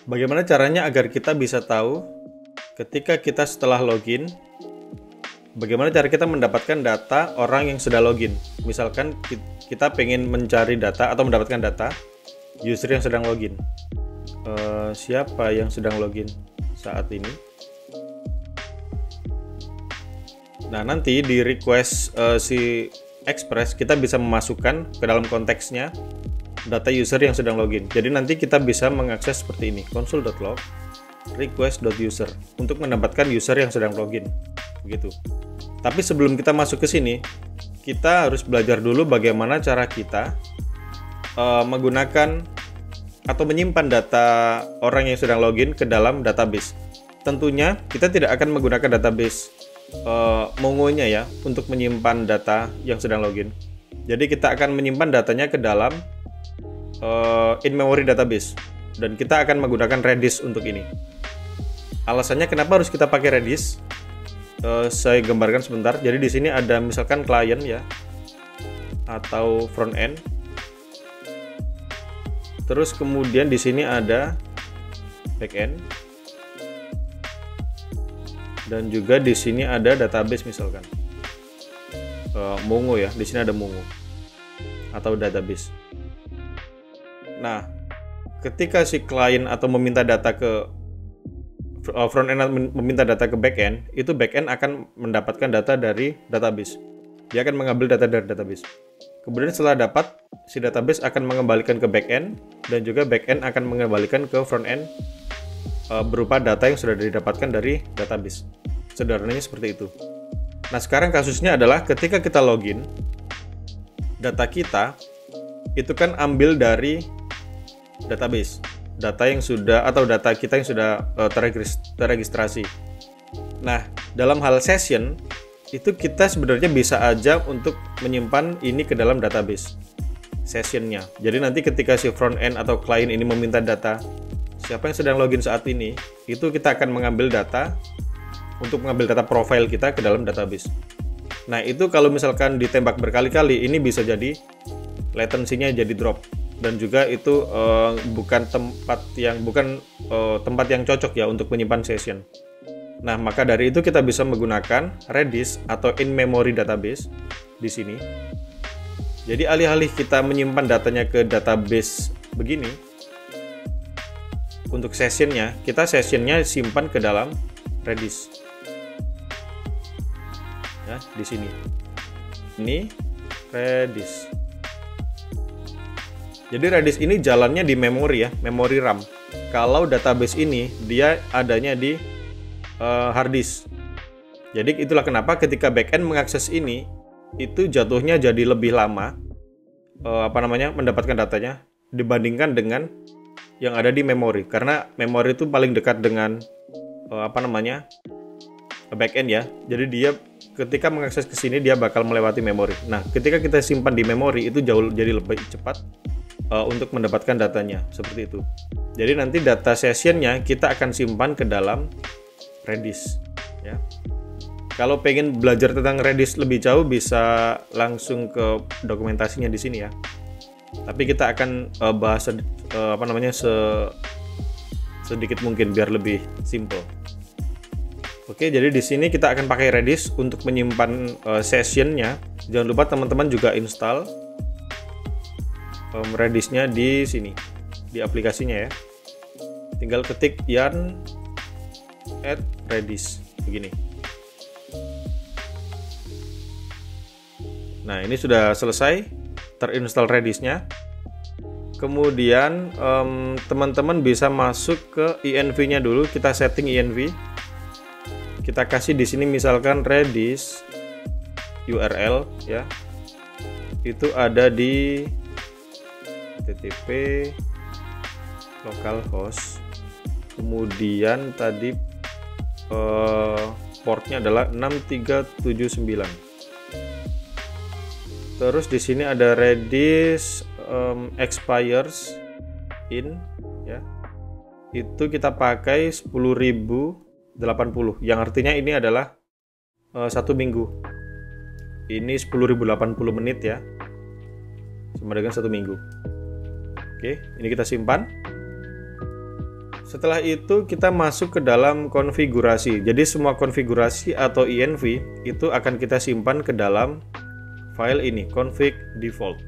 Bagaimana caranya agar kita bisa tahu ketika kita setelah login, bagaimana cara kita mendapatkan data orang yang sudah login? Misalkan kita pengen mencari data atau mendapatkan data user yang sedang login. Siapa yang sedang login saat ini? Nah, nanti di request si Express kita bisa memasukkan ke dalam konteksnya data user yang sedang login. Jadi nanti kita bisa mengakses seperti ini, console.log request.user untuk mendapatkan user yang sedang login. Begitu. Tapi sebelum kita masuk ke sini, kita harus belajar dulu bagaimana cara kita menggunakan atau menyimpan data orang yang sedang login ke dalam database. Tentunya kita tidak akan menggunakan database Mongo-nya ya untuk menyimpan data yang sedang login. Jadi kita akan menyimpan datanya ke dalam in-memory database dan kita akan menggunakan Redis untuk ini. Alasannya kenapa harus kita pakai Redis? Saya gambarkan sebentar. Jadi di sini ada misalkan client ya atau front end. Terus kemudian di sini ada backend. Dan juga di sini ada database misalkan Mongo ya, di sini ada Mongo atau database. Nah, ketika si klien atau meminta data ke front end meminta data ke backend, itu backend akan mendapatkan data dari database. Dia akan mengambil data dari database. Kemudian setelah dapat, si database akan mengembalikan ke backend dan juga backend akan mengembalikan ke front end berupa data yang sudah didapatkan dari database. Sederhananya seperti itu. Nah, sekarang kasusnya adalah ketika kita login, data kita itu kan ambil dari database, data yang sudah atau data kita yang sudah terregistrasi. Nah, dalam hal session itu kita sebenarnya bisa aja untuk menyimpan ini ke dalam database sessionnya. Jadi nanti ketika si front end atau klien ini meminta data siapa yang sedang login saat ini, itu kita akan mengambil data untuk mengambil data profile kita ke dalam database. Nah, itu kalau misalkan ditembak berkali-kali, ini bisa jadi latensinya jadi drop dan juga itu bukan tempat yang cocok ya untuk menyimpan session. Nah, maka dari itu kita bisa menggunakan Redis atau in-memory database di sini. Jadi alih-alih kita menyimpan datanya ke database begini, untuk sessionnya, kita sessionnya simpan ke dalam Redis. Ya, di sini. Ini Redis. Jadi Redis ini jalannya di memori ya, memori RAM. Kalau database ini dia adanya di hard disk. Jadi itulah kenapa ketika backend mengakses ini, itu jatuhnya jadi lebih lama mendapatkan datanya dibandingkan dengan yang ada di memori, karena memori itu paling dekat dengan backend ya. Jadi dia ketika mengakses ke sini dia bakal melewati memori. Nah, ketika kita simpan di memori itu jauh jadi lebih cepat untuk mendapatkan datanya seperti itu. Jadi nanti data sessionnya kita akan simpan ke dalam Redis ya. Kalau pengen belajar tentang Redis lebih jauh bisa langsung ke dokumentasinya di sini ya. Tapi kita akan bahas sedikit mungkin biar lebih simple. Oke, jadi di sini kita akan pakai Redis untuk menyimpan sessionnya. Jangan lupa teman-teman juga install Redisnya di sini, di aplikasinya ya. Tinggal ketik yarn add Redis begini. Nah, ini sudah selesai terinstall Redisnya. Kemudian teman-teman bisa masuk ke env-nya dulu. Kita setting env. Kita kasih di sini misalkan Redis URL ya. Itu ada di http localhost. Kemudian tadi portnya adalah 6379. Terus di sini ada Redis expires in ya. Itu kita pakai 10.080 yang artinya ini adalah 1 minggu. Ini 10.080 menit ya. Sama dengan 1 minggu. Oke, ini kita simpan. Setelah itu kita masuk ke dalam konfigurasi. Jadi semua konfigurasi atau env itu akan kita simpan ke dalam file ini, config default.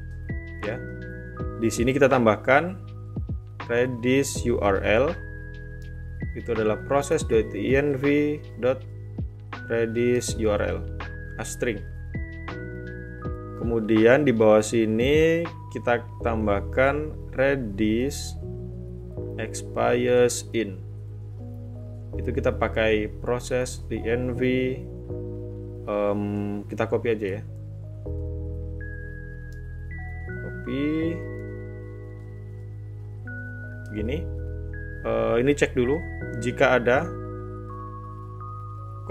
Ya. Di sini kita tambahkan redis URL. Itu adalah process.env.redis URL string. Kemudian di bawah sini kita tambahkan redis expires in. Itu kita pakai proses di env, kita copy aja ya, copy begini. Ini cek dulu jika ada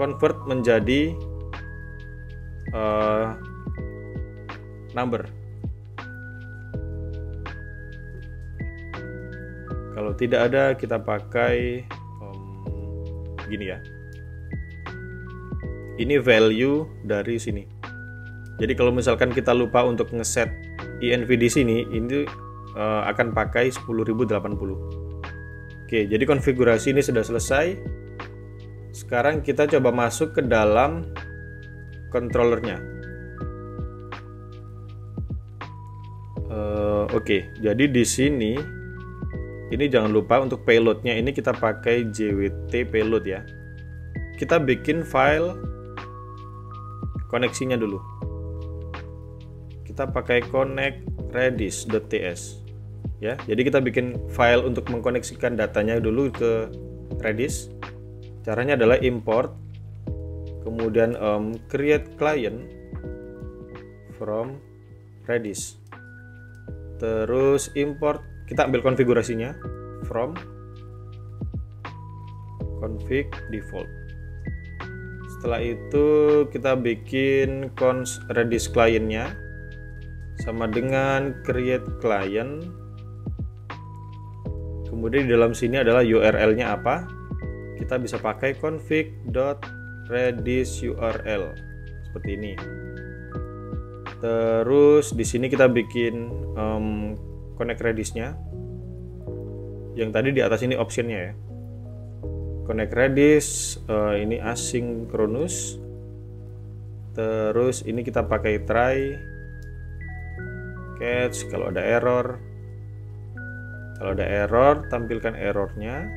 convert menjadi number. Kalau tidak ada, kita pakai gini ya. Ini value dari sini. Jadi kalau misalkan kita lupa untuk ngeset env di sini, ini akan pakai 10.080. Oke, jadi konfigurasi ini sudah selesai. Sekarang kita coba masuk ke dalam controllernya. Oke, jadi di sini ini jangan lupa untuk payloadnya ini kita pakai JWT payload ya. Kita bikin file koneksinya dulu. Kita pakai connect redis.ts ya. Jadi kita bikin file untuk mengkoneksikan datanya dulu ke Redis. Caranya adalah import, kemudian create client from Redis. Terus import, kita ambil konfigurasinya from config default. Setelah itu kita bikin cons Redis client-nya sama dengan create client. Kemudian di dalam sini adalah URL-nya apa? Kita bisa pakai config.redis URL seperti ini. Terus di sini kita bikin connect redis-nya. Yang tadi di atas ini optionnya ya. Connect redis ini asynchronous. Terus ini kita pakai try catch kalau ada error. Kalau ada error, tampilkan errornya.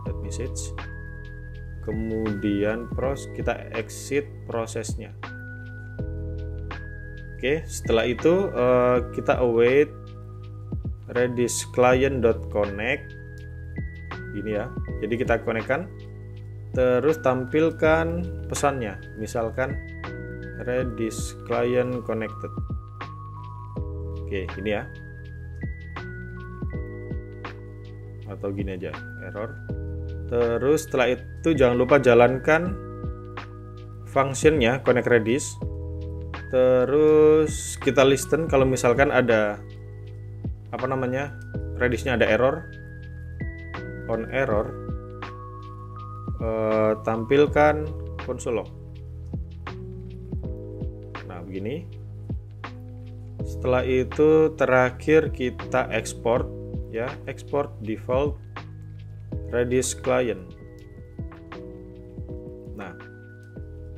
That message. Kemudian kita exit prosesnya. Oke, setelah itu kita await redis client.connect. Gini ya. Jadi kita connect-kan. Terus tampilkan pesannya. Misalkan redis client connected. Oke, ini ya. Atau gini aja, error. Terus setelah itu jangan lupa jalankan functionnya connect redis. Terus kita listen kalau misalkan ada redisnya ada error. On error tampilkan console log. Nah, begini. Setelah itu terakhir kita export ya, export default redis client. Nah,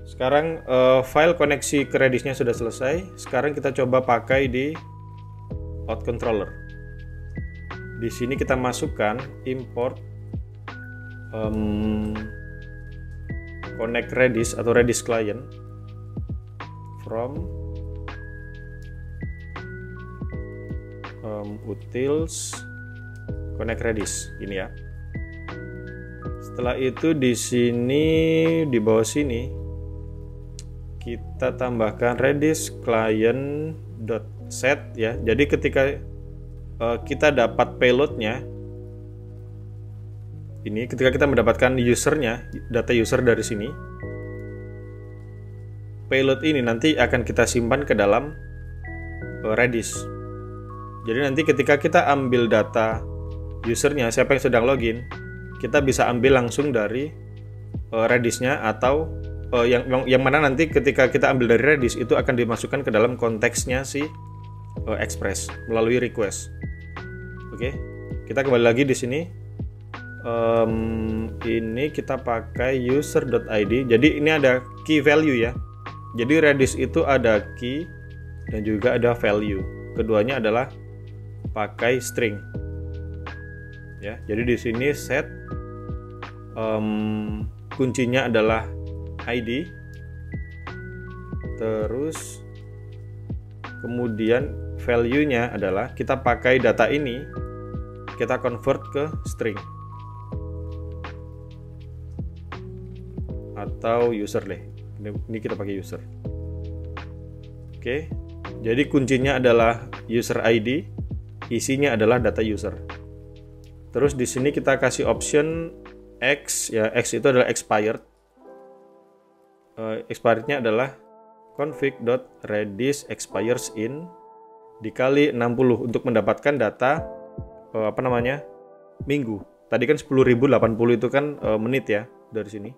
sekarang file koneksi ke redisnya sudah selesai. Sekarang kita coba pakai di out controller. Di sini kita masukkan import connect redis atau redis client from utils connect redis ini ya. Setelah itu di sini di bawah sini kita tambahkan redis client.set ya. Jadi ketika kita dapat payloadnya ini, ketika kita mendapatkan usernya, data user dari sini, payload ini nanti akan kita simpan ke dalam Redis. Jadi nanti ketika kita ambil data usernya, siapa yang sedang login, kita bisa ambil langsung dari Redis-nya, atau yang mana nanti ketika kita ambil dari Redis itu akan dimasukkan ke dalam konteksnya si Express melalui request. Oke, kita kembali lagi di sini. Ini kita pakai user.id. Jadi ini ada key value ya. Jadi Redis itu ada key dan juga ada value. Keduanya adalah pakai string. Ya, jadi di sini set kuncinya adalah ID. Terus kemudian value-nya adalah kita pakai data ini, kita convert ke string atau user deh. Ini kita pakai user. Oke, jadi kuncinya adalah user ID, isinya adalah data user. Terus di sini kita kasih option X, ya X itu adalah expired. Expirednya adalah config.redis expires in dikali 60 untuk mendapatkan data minggu. Tadi kan 10.080 itu kan menit ya dari sini.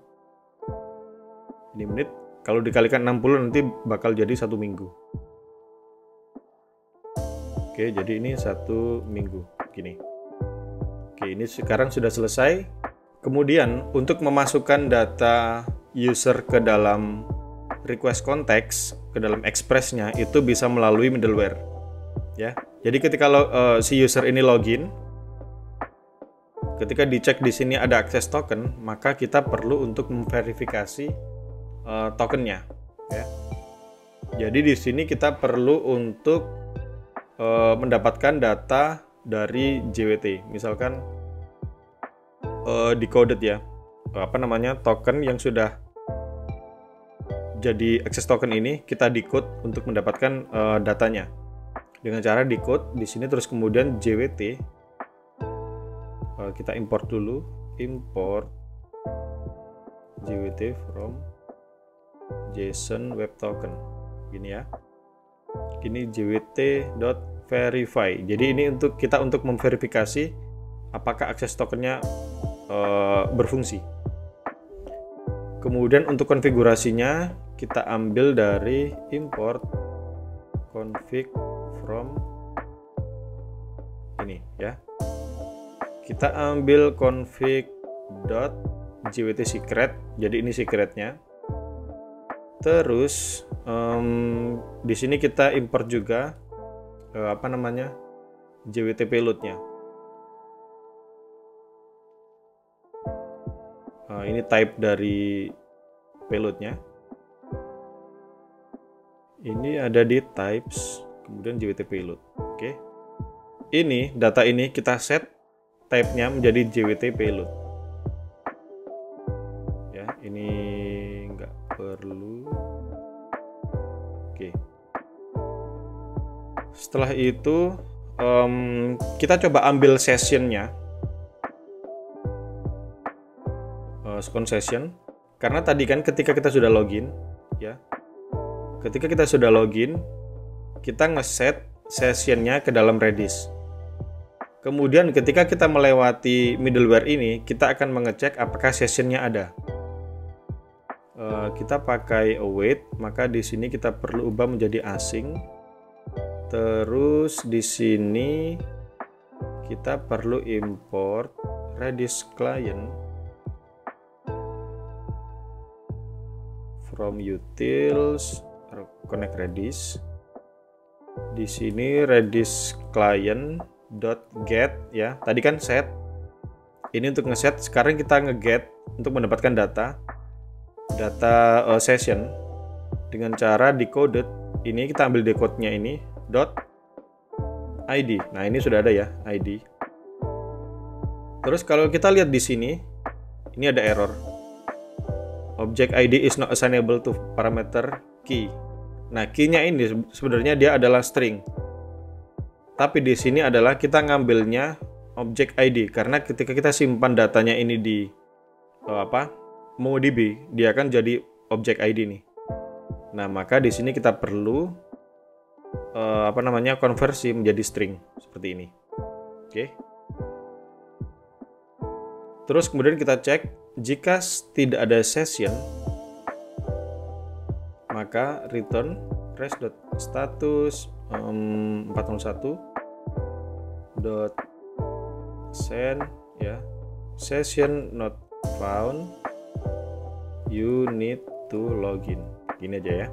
Ini menit, kalau dikalikan 60 nanti bakal jadi 1 minggu. Oke, jadi ini 1 minggu gini. Oke, ini sekarang sudah selesai. Kemudian untuk memasukkan data user ke dalam request context, ke dalam express-nya itu bisa melalui middleware. Ya. Jadi ketika si user ini login, ketika dicek di sini ada access token, maka kita perlu untuk memverifikasi tokennya. Ya. Jadi di sini kita perlu untuk mendapatkan data dari JWT, misalkan decoded ya, token yang sudah jadi access token ini kita decode untuk mendapatkan datanya dengan cara decode di sini, terus kemudian JWT kita import dulu, import JWT from JSON web token gini ya. Ini jwt.verify. Jadi ini untuk kita untuk memverifikasi apakah access tokennya berfungsi. Kemudian untuk konfigurasinya kita ambil dari import config from ini ya. Kita ambil config.jwt-secret. Jadi ini secretnya. Terus di sini kita import juga JWT payloadnya. Ini type dari payloadnya. Ini ada di types, kemudian JWT payload. Oke. Ini data ini kita set type-nya menjadi JWT payload. Ya, ini nggak perlu. Oke. Setelah itu kita coba ambil sessionnya, second session, karena tadi kan ketika kita sudah login, ya, ketika kita sudah login, kita ngeset sessionnya ke dalam Redis. Kemudian ketika kita melewati middleware ini, kita akan mengecek apakah sessionnya ada. Kita pakai await, maka di sini kita perlu ubah menjadi async. Terus di sini kita perlu import Redis client from utils connect Redis. Di sini Redis client .get ya. Tadi kan set. Ini untuk ngeset, sekarang kita ngeget untuk mendapatkan data session dengan cara decoded. Ini kita ambil decode-nya ini .id. Nah, ini sudah ada ya, ID. Terus kalau kita lihat di sini, ini ada error. Object ID is not assignable to parameter key. Nah, key-nya ini sebenarnya dia adalah string. Tapi di sini adalah kita ngambilnya object ID, karena ketika kita simpan datanya ini di MongoDB, dia akan jadi object ID nih. Nah, maka di sini kita perlu konversi menjadi string seperti ini. Oke. Terus kemudian kita cek, jika tidak ada session, maka return res.status 401 send ya, session not found, you need to login. Gini aja ya.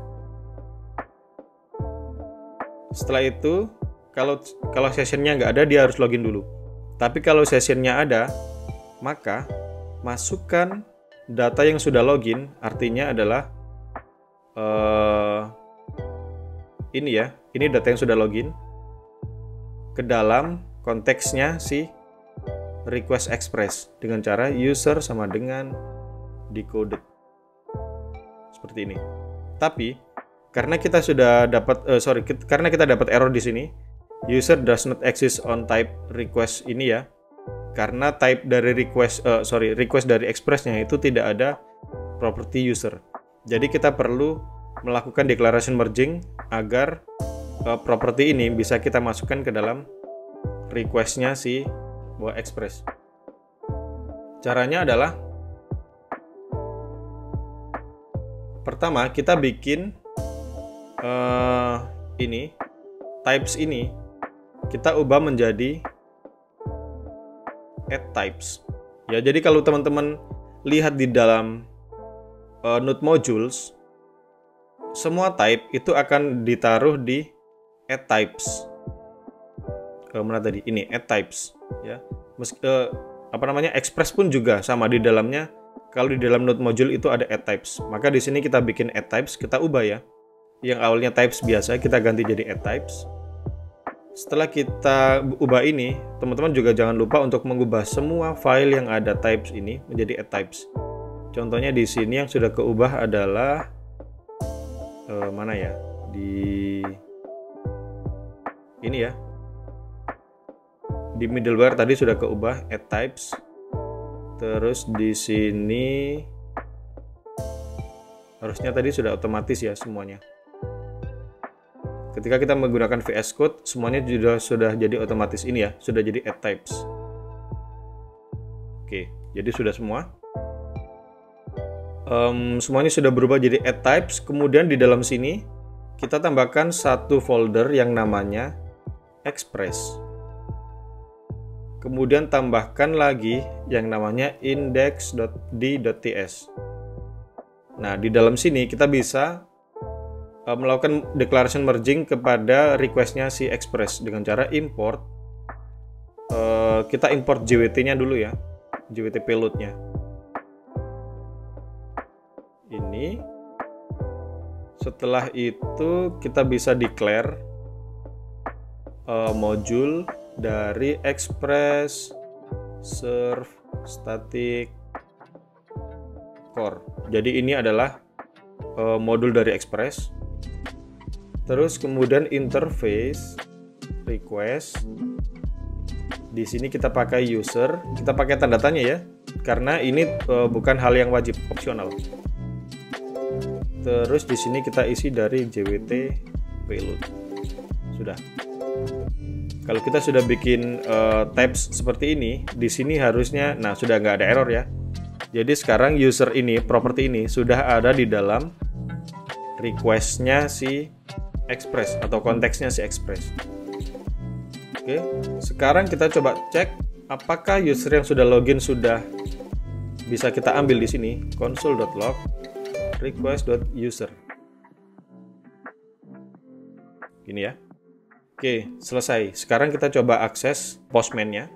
Setelah itu kalau sessionnya nggak ada, dia harus login dulu. Tapi kalau sessionnya ada, maka masukkan data yang sudah login, artinya adalah ini ya, ini data yang sudah login ke dalam konteksnya si request express dengan cara user sama dengan decoded seperti ini. Tapi karena kita sudah dapat karena kita dapat error di sini, user does not exist on type request ini ya. Karena type dari request dari expressnya itu tidak ada property user. Jadi kita perlu melakukan declaration merging agar property ini bisa kita masukkan ke dalam requestnya si buah express. Caranya adalah pertama kita bikin ini types ini kita ubah menjadi add types ya. Jadi kalau teman-teman lihat di dalam Node modules, semua type itu akan ditaruh di add types. Mana tadi ini add types ya. Express pun juga sama di dalamnya. Kalau di dalam Node module itu ada add types, maka di sini kita bikin add types, kita ubah ya. Yang awalnya types biasa kita ganti jadi add types. Setelah kita ubah ini, teman-teman juga jangan lupa untuk mengubah semua file yang ada types ini menjadi add types. Contohnya di sini yang sudah keubah adalah mana ya? Di ini ya. Di middleware tadi sudah keubah add types. Terus di sini harusnya tadi sudah otomatis ya semuanya. Ketika kita menggunakan VS Code, semuanya sudah jadi otomatis ini ya, sudah jadi add types. Oke, jadi sudah semua. Semuanya sudah berubah jadi add types. Kemudian di dalam sini kita tambahkan satu folder yang namanya express. Kemudian tambahkan lagi yang namanya index.d.ts. Nah, di dalam sini kita bisa melakukan declaration merging kepada requestnya si express dengan cara import. Kita import JWT-nya dulu ya, JWT payload-nya. Ini. Setelah itu kita bisa declare module dari express serve static core. Jadi ini adalah modul dari express. Terus kemudian interface request. Di sini kita pakai user, kita pakai tanda tanya ya, karena ini bukan hal yang wajib, opsional. Terus di sini kita isi dari JWT payload. Sudah. Kalau kita sudah bikin types seperti ini, di sini harusnya, nah sudah nggak ada error ya. Jadi sekarang user ini, property ini sudah ada di dalam requestnya si express atau konteksnya si express. Oke, sekarang kita coba cek apakah user yang sudah login sudah bisa kita ambil di sini console.log request.user. Gini ya. Oke, selesai. Sekarang kita coba akses Postman-nya.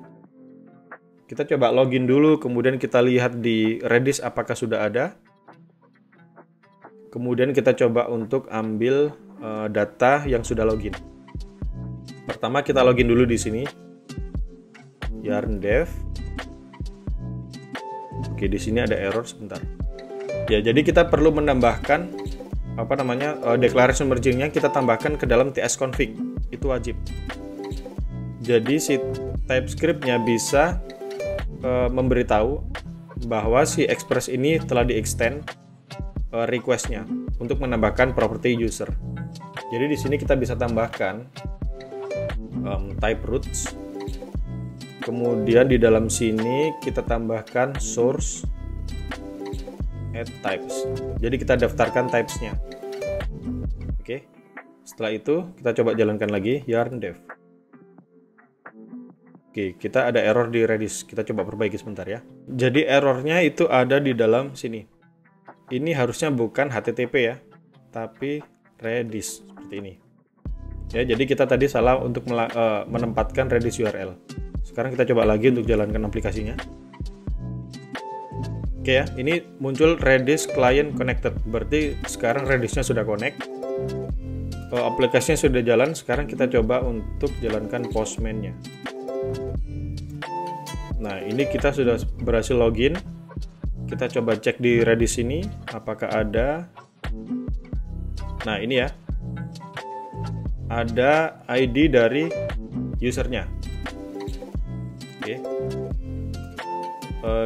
Kita coba login dulu, kemudian kita lihat di Redis apakah sudah ada. Kemudian kita coba untuk ambil data yang sudah login. Pertama kita login dulu di sini. Yarn dev. Oke, di sini ada error sebentar. Ya, jadi kita perlu menambahkan declaration merging-nya kita tambahkan ke dalam tsconfig. Itu wajib. Jadi si TypeScript-nya bisa memberitahu bahwa si express ini telah di-extend request-nya untuk menambahkan property user. Jadi di sini kita bisa tambahkan type roots. Kemudian di dalam sini kita tambahkan source add types. Jadi kita daftarkan types-nya. Oke. Setelah itu kita coba jalankan lagi yarn dev. Oke, kita ada error di Redis. Kita coba perbaiki sebentar ya. Jadi errornya itu ada di dalam sini. Ini harusnya bukan HTTP ya, tapi Redis seperti ini. Ya, jadi kita tadi salah untuk menempatkan Redis URL. Sekarang kita coba lagi untuk jalankan aplikasinya. Oke ya, ini muncul Redis Client Connected. Berarti sekarang Redisnya sudah connect. Aplikasinya sudah jalan. Sekarang kita coba untuk jalankan Postman-nya. Nah, ini kita sudah berhasil login. Kita coba cek di Redis ini apakah ada. Nah, ini ya. Ada ID dari usernya. Oke.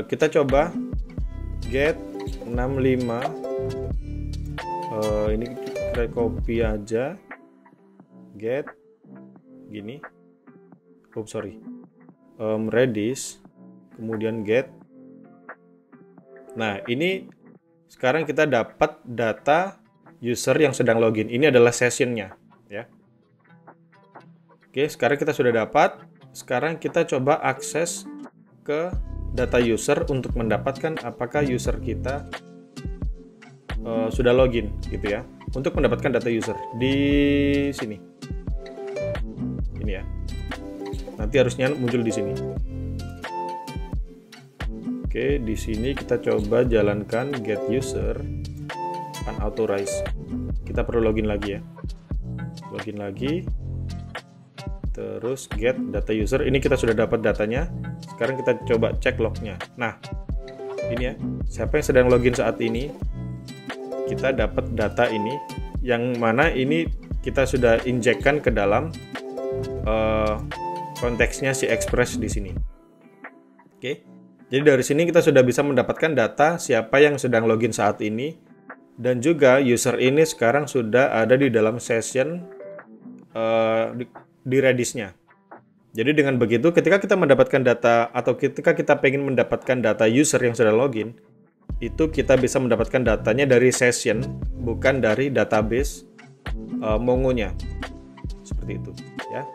Kita coba get 65. Ini kita copy aja. Get gini. Oops, sorry. Redis, kemudian get. Nah, ini sekarang kita dapat data user yang sedang login. Ini adalah sessionnya, ya. Oke, sekarang kita sudah dapat. Sekarang kita coba akses ke data user untuk mendapatkan apakah user kita sudah login, gitu ya. Untuk mendapatkan data user di sini. Ini ya. Nanti harusnya muncul di sini. Oke, di sini kita coba jalankan get user unauthorized. Kita perlu login lagi ya. Login lagi. Terus get data user. Ini kita sudah dapat datanya. Sekarang kita coba cek lognya. Nah, ini ya. Siapa yang sedang login saat ini? Kita dapat data ini. Yang mana ini kita sudah injekkan ke dalam konteksnya si Express di sini. Oke. Jadi dari sini kita sudah bisa mendapatkan data siapa yang sedang login saat ini, dan juga user ini sekarang sudah ada di dalam session di Redis-nya. Jadi dengan begitu ketika kita mendapatkan data atau ketika kita pengen mendapatkan data user yang sudah login, itu kita bisa mendapatkan datanya dari session, bukan dari database Mongo-nya. Seperti itu ya.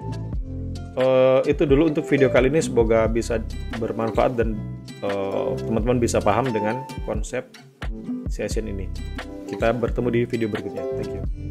Itu dulu untuk video kali ini, semoga bisa bermanfaat dan teman-teman bisa paham dengan konsep session ini. Kita bertemu di video berikutnya. Thank you.